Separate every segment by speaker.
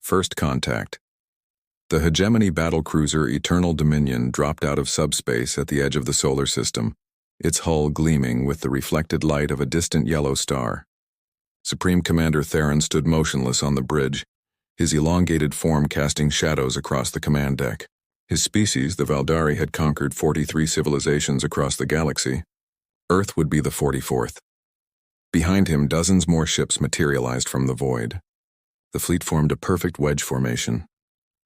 Speaker 1: First contact. The hegemony battlecruiser Eternal Dominion dropped out of subspace at the edge of the solar system, its hull gleaming with the reflected light of a distant yellow star. Supreme Commander Theron stood motionless on the bridge, his elongated form casting shadows across the command deck. His species, the Valdari, had conquered 43 civilizations across the galaxy. Earth would be the 44th. Behind him, dozens more ships materialized from the void. The fleet formed a perfect wedge formation,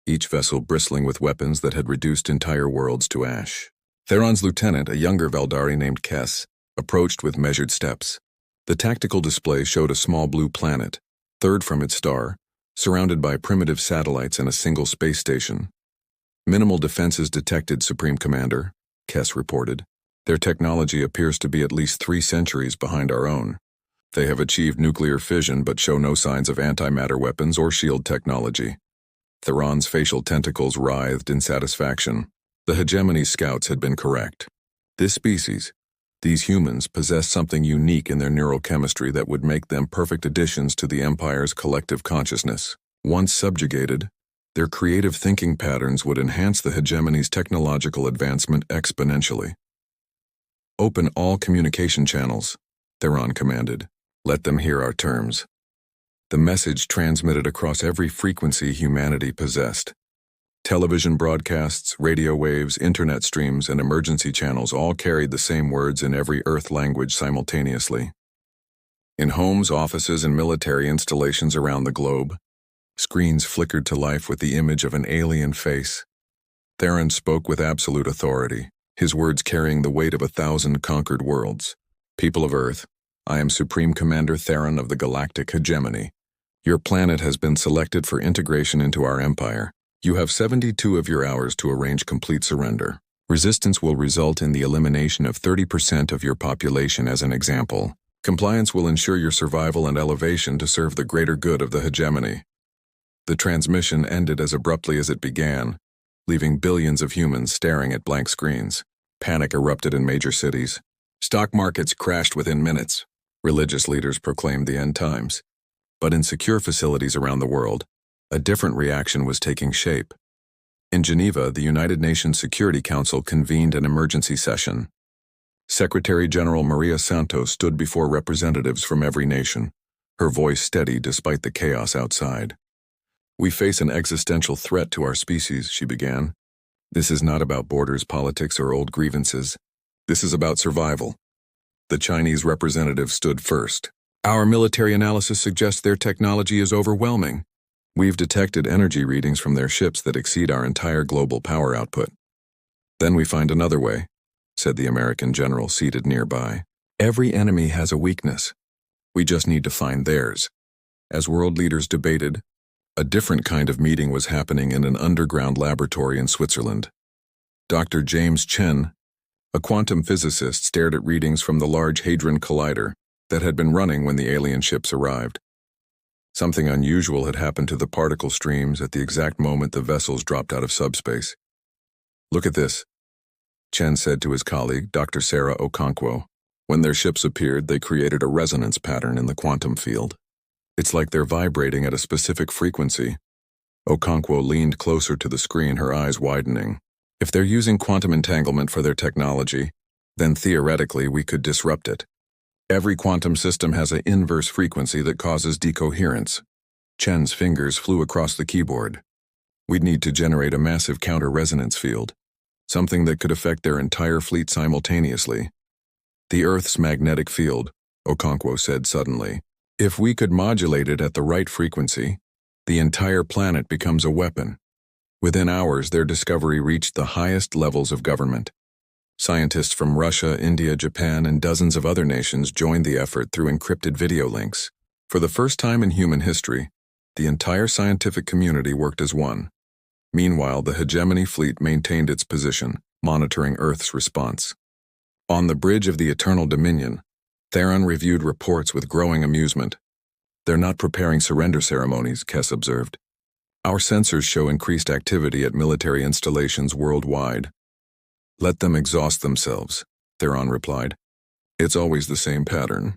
Speaker 1: each vessel bristling with weapons that had reduced entire worlds to ash. Theron's lieutenant, a younger Valdari named Kess, approached with measured steps. The tactical display showed a small blue planet, third from its star, surrounded by primitive satellites and a single space station. Minimal defenses detected, Supreme Commander, Kess reported. Their technology appears to be at least 3 centuries behind our own. They have achieved nuclear fission but show no signs of antimatter weapons or shield technology. Theron's facial tentacles writhed in satisfaction. The hegemony scouts had been correct. This species, these humans, possessed something unique in their neurochemistry that would make them perfect additions to the Empire's collective consciousness. Once subjugated, their creative thinking patterns would enhance the hegemony's technological advancement exponentially. Open all communication channels, Theron commanded. Let them hear our terms. The message transmitted across every frequency humanity possessed. Television broadcasts, radio waves, internet streams, and emergency channels all carried the same words in every Earth language simultaneously. In homes, offices, and military installations around the globe, screens flickered to life with the image of an alien face. Theron spoke with absolute authority, his words carrying the weight of 1,000 conquered worlds. People of Earth, I am Supreme Commander Theron of the Galactic Hegemony. Your planet has been selected for integration into our empire. You have 72 of your hours to arrange complete surrender. Resistance will result in the elimination of 30% of your population as an example. Compliance will ensure your survival and elevation to serve the greater good of the hegemony. The transmission ended as abruptly as it began, leaving billions of humans staring at blank screens. Panic erupted in major cities. Stock markets crashed within minutes. Religious leaders proclaimed the end times. But in secure facilities around the world, a different reaction was taking shape. In Geneva, the United Nations Security Council convened an emergency session. Secretary General Maria Santos stood before representatives from every nation, her voice steady despite the chaos outside. We face an existential threat to our species, she began. This is not about borders, politics, or old grievances. This is about survival. The Chinese representative stood first. Our military analysis suggests their technology is overwhelming. We've detected energy readings from their ships that exceed our entire global power output. Then we find another way, said the American general seated nearby. Every enemy has a weakness. We just need to find theirs. As world leaders debated, a different kind of meeting was happening in an underground laboratory in Switzerland. Dr. James Chen, a quantum physicist, stared at readings from the Large Hadron Collider that had been running when the alien ships arrived. Something unusual had happened to the particle streams at the exact moment the vessels dropped out of subspace. Look at this, Chen said to his colleague, Dr. Sarah Okonkwo. When their ships appeared, they created a resonance pattern in the quantum field. It's like they're vibrating at a specific frequency. Okonkwo leaned closer to the screen, her eyes widening. If they're using quantum entanglement for their technology, then theoretically we could disrupt it. Every quantum system has an inverse frequency that causes decoherence. Chen's fingers flew across the keyboard. We'd need to generate a massive counter-resonance field, something that could affect their entire fleet simultaneously. The Earth's magnetic field, Okonkwo said suddenly. If we could modulate it at the right frequency, the entire planet becomes a weapon. Within hours, their discovery reached the highest levels of government. Scientists from Russia, India, Japan, and dozens of other nations joined the effort through encrypted video links. For the first time in human history, the entire scientific community worked as one. Meanwhile, the hegemony fleet maintained its position, monitoring Earth's response. On the bridge of the Eternal Dominion, Theron reviewed reports with growing amusement. They're not preparing surrender ceremonies, Kess observed. Our sensors show increased activity at military installations worldwide. Let them exhaust themselves, Theron replied. It's always the same pattern.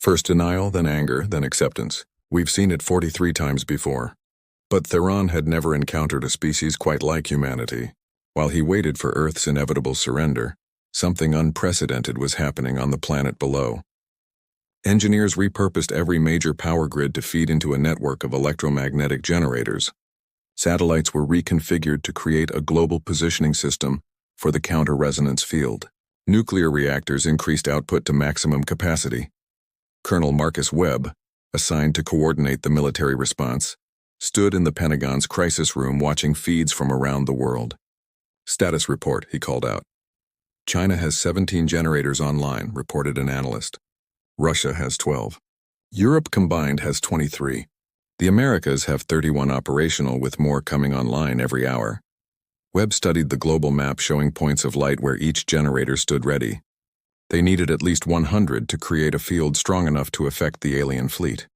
Speaker 1: First denial, then anger, then acceptance. We've seen it 43 times before. But Theron had never encountered a species quite like humanity. While he waited for Earth's inevitable surrender, something unprecedented was happening on the planet below. Engineers repurposed every major power grid to feed into a network of electromagnetic generators. Satellites were reconfigured to create a global positioning system for the counter-resonance field. Nuclear reactors increased output to maximum capacity. Colonel Marcus Webb, assigned to coordinate the military response, stood in the Pentagon's crisis room watching feeds from around the world. "Status report," he called out. "China has 17 generators online," reported an analyst. "Russia has 12. Europe combined has 23. The Americas have 31 operational, with more coming online every hour." Webb studied the global map showing points of light where each generator stood ready. They needed at least 100 to create a field strong enough to affect the alien fleet.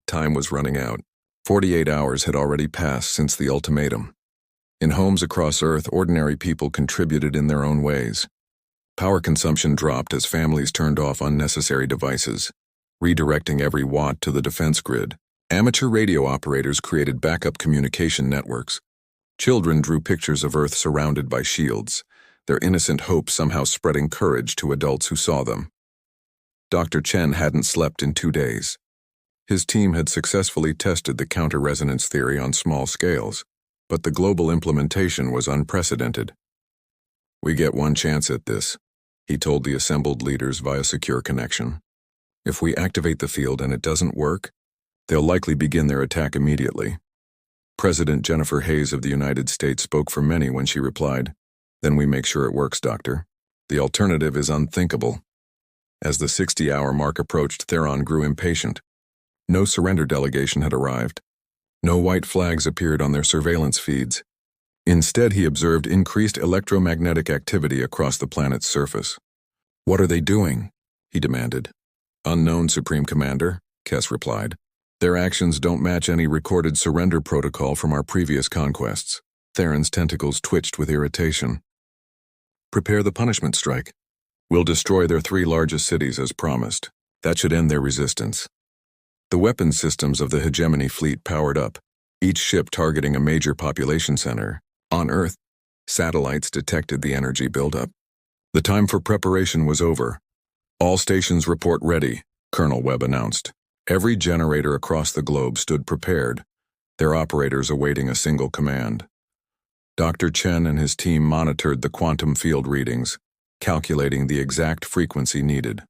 Speaker 1: Time was running out. 48 hours had already passed since the ultimatum. In homes across Earth, ordinary people contributed in their own ways. Power consumption dropped as families turned off unnecessary devices, redirecting every watt to the defense grid. Amateur radio operators created backup communication networks. Children drew pictures of Earth surrounded by shields, their innocent hope somehow spreading courage to adults who saw them. Dr. Chen hadn't slept in 2 days. His team had successfully tested the counter-resonance theory on small scales, but the global implementation was unprecedented. "We get one chance at this," he told the assembled leaders via secure connection. "If we activate the field and it doesn't work, they'll likely begin their attack immediately." President Jennifer Hayes of the United States spoke for many when she replied, "Then we make sure it works, Doctor. The alternative is unthinkable." As the 60-hour mark approached, Theron grew impatient. No surrender delegation had arrived. No white flags appeared on their surveillance feeds. Instead, he observed increased electromagnetic activity across the planet's surface. "What are they doing?" he demanded. "Unknown, Supreme Commander," Kess replied. "Their actions don't match any recorded surrender protocol from our previous conquests." Theron's tentacles twitched with irritation. "Prepare the punishment strike. We'll destroy their 3 largest cities as promised. That should end their resistance." The weapons systems of the hegemony fleet powered up, each ship targeting a major population center. On Earth, satellites detected the energy buildup. The time for preparation was over. "All stations report ready," Colonel Webb announced. Every generator across the globe stood prepared, their operators awaiting a single command. Dr. Chen and his team monitored the quantum field readings, calculating the exact frequency needed.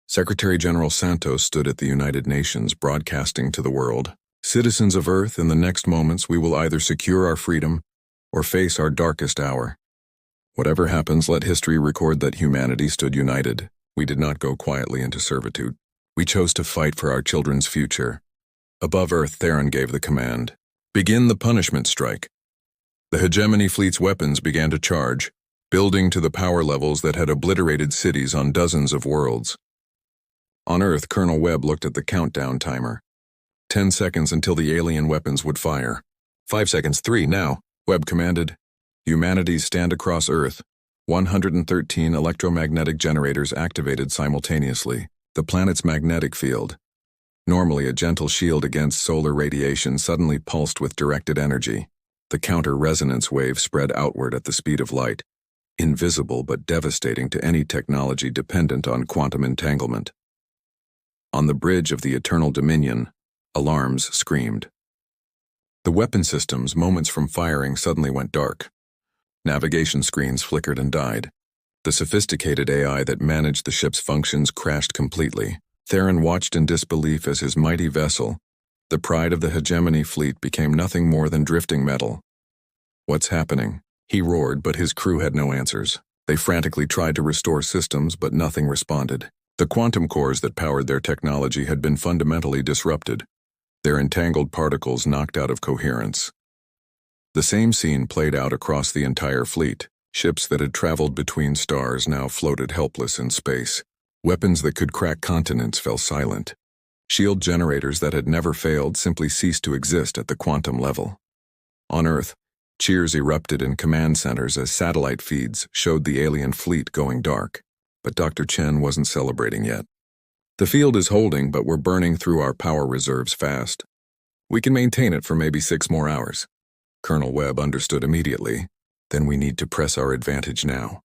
Speaker 1: Secretary General Santos stood at the United Nations, broadcasting to the world, "Citizens of Earth, in the next moments we will either secure our freedom or face our darkest hour. Whatever happens, let history record that humanity stood united. We did not go quietly into servitude. We chose to fight for our children's future." Above Earth, Theron gave the command, "Begin the punishment strike." The hegemony fleet's weapons began to charge, building to the power levels that had obliterated cities on dozens of worlds. On Earth, Colonel Webb looked at the countdown timer. 10 seconds until the alien weapons would fire. 5 seconds, 3, now, Webb commanded. Humanity's stand across Earth. 113 electromagnetic generators activated simultaneously. The planet's magnetic field, normally a gentle shield against solar radiation, suddenly pulsed with directed energy. The counter-resonance wave spread outward at the speed of light, invisible but devastating to any technology dependent on quantum entanglement. On the bridge of the Eternal Dominion, alarms screamed. The weapon systems, moments from firing, suddenly went dark. Navigation screens flickered and died. The sophisticated AI that managed the ship's functions crashed completely. Theron watched in disbelief as his mighty vessel, the pride of the hegemony fleet, became nothing more than drifting metal. "What's happening?" he roared, but his crew had no answers. They frantically tried to restore systems, but nothing responded. The quantum cores that powered their technology had been fundamentally disrupted, their entangled particles knocked out of coherence. The same scene played out across the entire fleet. Ships that had traveled between stars now floated helpless in space. Weapons that could crack continents fell silent. Shield generators that had never failed simply ceased to exist at the quantum level. On Earth, cheers erupted in command centers as satellite feeds showed the alien fleet going dark. But Dr. Chen wasn't celebrating yet. The field is holding, but we're burning through our power reserves fast. We can maintain it for maybe 6 more hours. Colonel Webb understood immediately. Then we need to press our advantage now.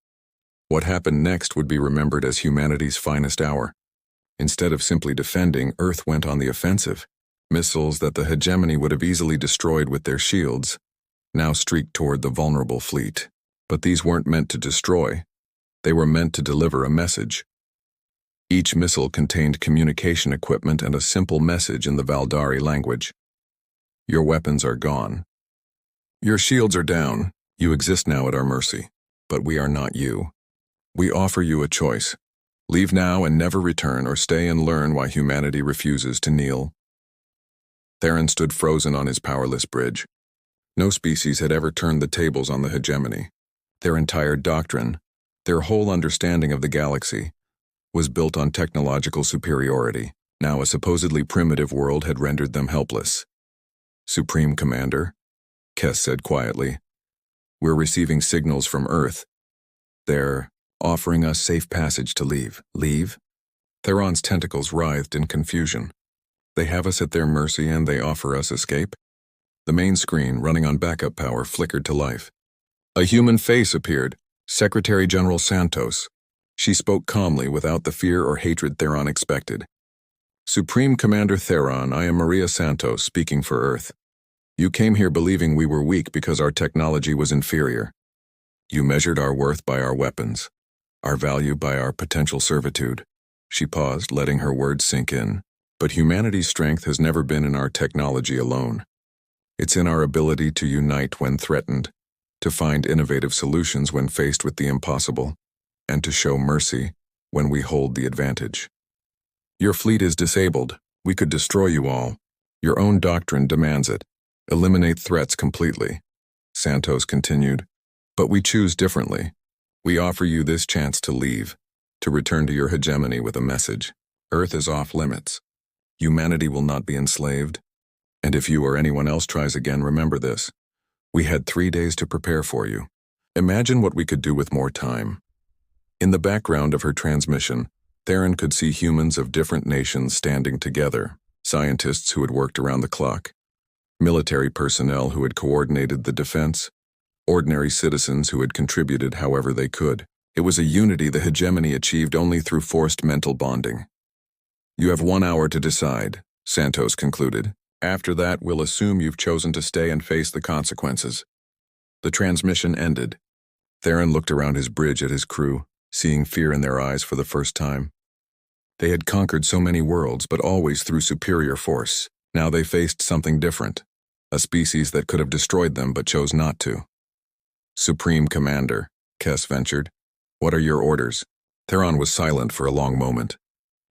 Speaker 1: What happened next would be remembered as humanity's finest hour. Instead of simply defending, Earth went on the offensive. Missiles that the hegemony would have easily destroyed with their shields now streaked toward the vulnerable fleet. But these weren't meant to destroy. They were meant to deliver a message. Each missile contained communication equipment and a simple message in the Valdari language. Your weapons are gone. Your shields are down. You exist now at our mercy. But we are not you. We offer you a choice. Leave now and never return, or stay and learn why humanity refuses to kneel. Theron stood frozen on his powerless bridge. No species had ever turned the tables on the hegemony. Their entire doctrine, their whole understanding of the galaxy, was built on technological superiority. Now a supposedly primitive world had rendered them helpless. Supreme Commander, Kess said quietly, we're receiving signals from Earth. They're offering us safe passage to leave. Leave? Theron's tentacles writhed in confusion. They have us at their mercy and they offer us escape? The main screen, running on backup power, flickered to life. A human face appeared, Secretary General Santos. She spoke calmly without the fear or hatred Theron expected. Supreme Commander Theron, I am Maria Santos, speaking for Earth. You came here believing we were weak because our technology was inferior. You measured our worth by our weapons, our value by our potential servitude. She paused, letting her words sink in. But humanity's strength has never been in our technology alone. It's in our ability to unite when threatened, to find innovative solutions when faced with the impossible, and to show mercy when we hold the advantage. Your fleet is disabled. We could destroy you all. Your own doctrine demands it. Eliminate threats completely. Santos continued. But we choose differently. We offer you this chance to leave, to return to your hegemony with a message. Earth is off limits. Humanity will not be enslaved. And if you or anyone else tries again, remember this. We had 3 days to prepare for you. Imagine what we could do with more time. In the background of her transmission, Theron could see humans of different nations standing together, scientists who had worked around the clock, military personnel who had coordinated the defense, ordinary citizens who had contributed however they could. It was a unity the hegemony achieved only through forced mental bonding. You have 1 hour to decide, Santos concluded. After that, we'll assume you've chosen to stay and face the consequences. The transmission ended. Theron looked around his bridge at his crew, seeing fear in their eyes for the first time. They had conquered so many worlds, but always through superior force. Now they faced something different, a species that could have destroyed them but chose not to. Supreme Commander, Kess ventured. What are your orders? Theron was silent for a long moment.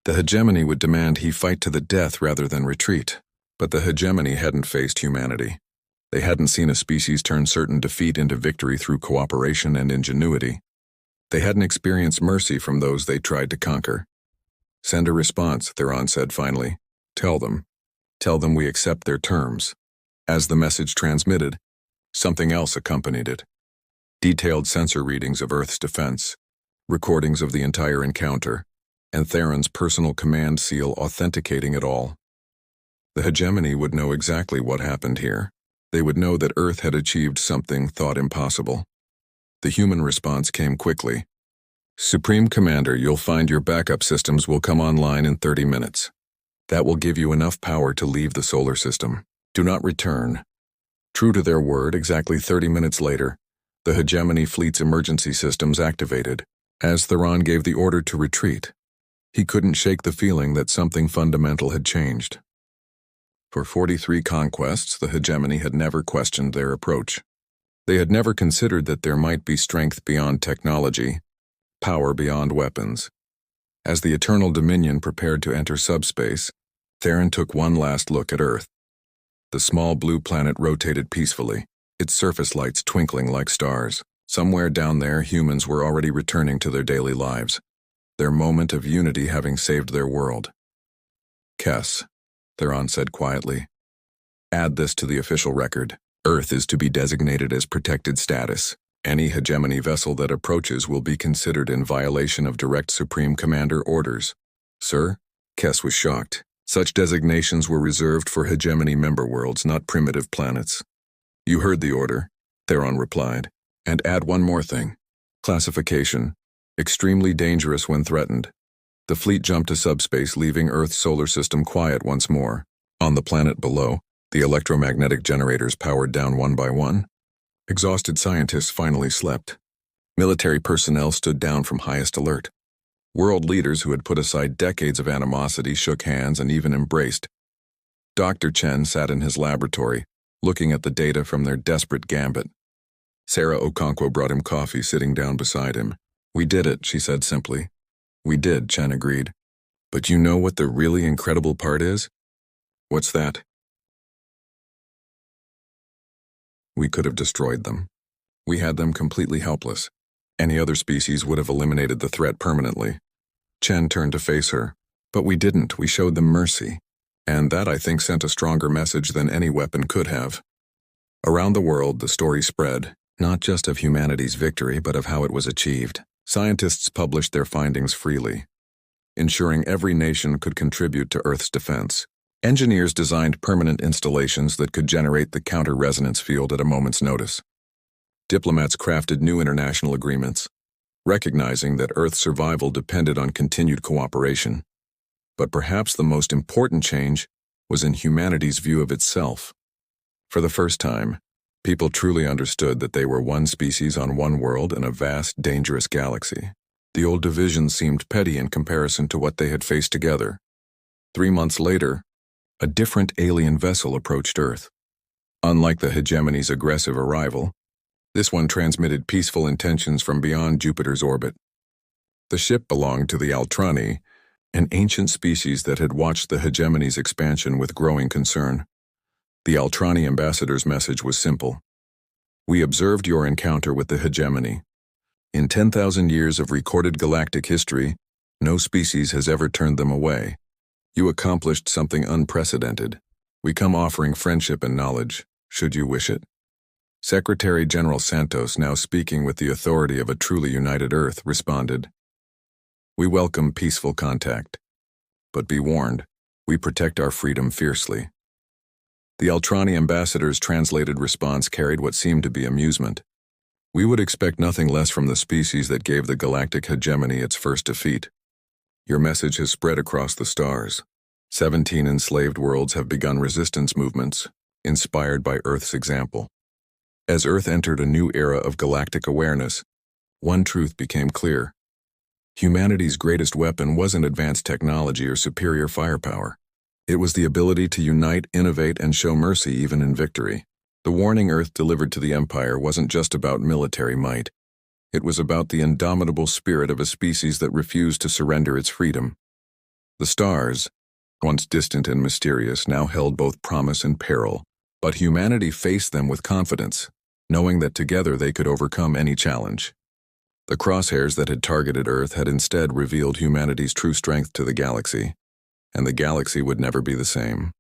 Speaker 1: The hegemony would demand he fight to the death rather than retreat. But the hegemony hadn't faced humanity. They hadn't seen a species turn certain defeat into victory through cooperation and ingenuity. They hadn't experienced mercy from those they tried to conquer. Send a response, Theron said finally. Tell them we accept their terms. As the message transmitted, something else accompanied it. Detailed sensor readings of Earth's defense, recordings of the entire encounter, and Theron's personal command seal authenticating it all. The hegemony would know exactly what happened here. They would know that Earth had achieved something thought impossible. The human response came quickly. Supreme Commander, you'll find your backup systems will come online in 30 minutes. That will give you enough power to leave the solar system. Do not return. True to their word, exactly 30 minutes later, the hegemony fleet's emergency systems activated. As Theron gave the order to retreat, he couldn't shake the feeling that something fundamental had changed. For 43 conquests, the hegemony had never questioned their approach. They had never considered that there might be strength beyond technology, power beyond weapons. As the Eternal Dominion prepared to enter subspace, Theron took one last look at Earth. The small blue planet rotated peacefully, its surface lights twinkling like stars. Somewhere down there, humans were already returning to their daily lives, their moment of unity having saved their world. Kess, Theron said quietly, add this to the official record. Earth is to be designated as protected status. Any hegemony vessel that approaches will be considered in violation of direct Supreme Commander orders. Sir? Kess was shocked. Such designations were reserved for hegemony member worlds, not primitive planets. You heard the order, Theron replied. And add one more thing. Classification. Extremely dangerous when threatened. The fleet jumped to subspace, leaving Earth's solar system quiet once more. On the planet below, the electromagnetic generators powered down one by one. Exhausted scientists finally slept. Military personnel stood down from highest alert. World leaders who had put aside decades of animosity shook hands and even embraced. Dr. Chen sat in his laboratory, looking at the data from their desperate gambit. Sarah Okonkwo brought him coffee, sitting down beside him. "We did it," she said simply. "We did," Chen agreed. "But you know what the really incredible part is?" "What's that?" "We could have destroyed them. We had them completely helpless. Any other species would have eliminated the threat permanently." Chen turned to face her. "But we didn't. We showed them mercy. And that, I think, sent a stronger message than any weapon could have." Around the world, the story spread, not just of humanity's victory, but of how it was achieved. Scientists published their findings freely, ensuring every nation could contribute to Earth's defense. Engineers designed permanent installations that could generate the counter-resonance field at a moment's notice. Diplomats crafted new international agreements, recognizing that Earth's survival depended on continued cooperation. But perhaps the most important change was in humanity's view of itself. For the first time, people truly understood that they were one species on one world in a vast, dangerous galaxy. The old divisions seemed petty in comparison to what they had faced together. 3 months later, a different alien vessel approached Earth. Unlike the hegemony's aggressive arrival, this one transmitted peaceful intentions from beyond Jupiter's orbit. The ship belonged to the Altrani, an ancient species that had watched the hegemony's expansion with growing concern. The Altrani ambassador's message was simple. "We observed your encounter with the hegemony. In 10,000 years of recorded galactic history, no species has ever turned them away. You accomplished something unprecedented. We come offering friendship and knowledge, should you wish it." Secretary General Santos, now speaking with the authority of a truly united Earth, responded, "We welcome peaceful contact. But be warned, we protect our freedom fiercely." The Altrani ambassador's translated response carried what seemed to be amusement. "We would expect nothing less from the species that gave the galactic hegemony its first defeat. Your message has spread across the stars. 17 enslaved worlds have begun resistance movements, inspired by Earth's example." As Earth entered a new era of galactic awareness, one truth became clear. Humanity's greatest weapon wasn't advanced technology or superior firepower. It was the ability to unite, innovate, and show mercy even in victory. The warning Earth delivered to the Empire wasn't just about military might. It was about the indomitable spirit of a species that refused to surrender its freedom. The stars, once distant and mysterious, now held both promise and peril. But humanity faced them with confidence, knowing that together they could overcome any challenge. The crosshairs that had targeted Earth had instead revealed humanity's true strength to the galaxy, and the galaxy would never be the same.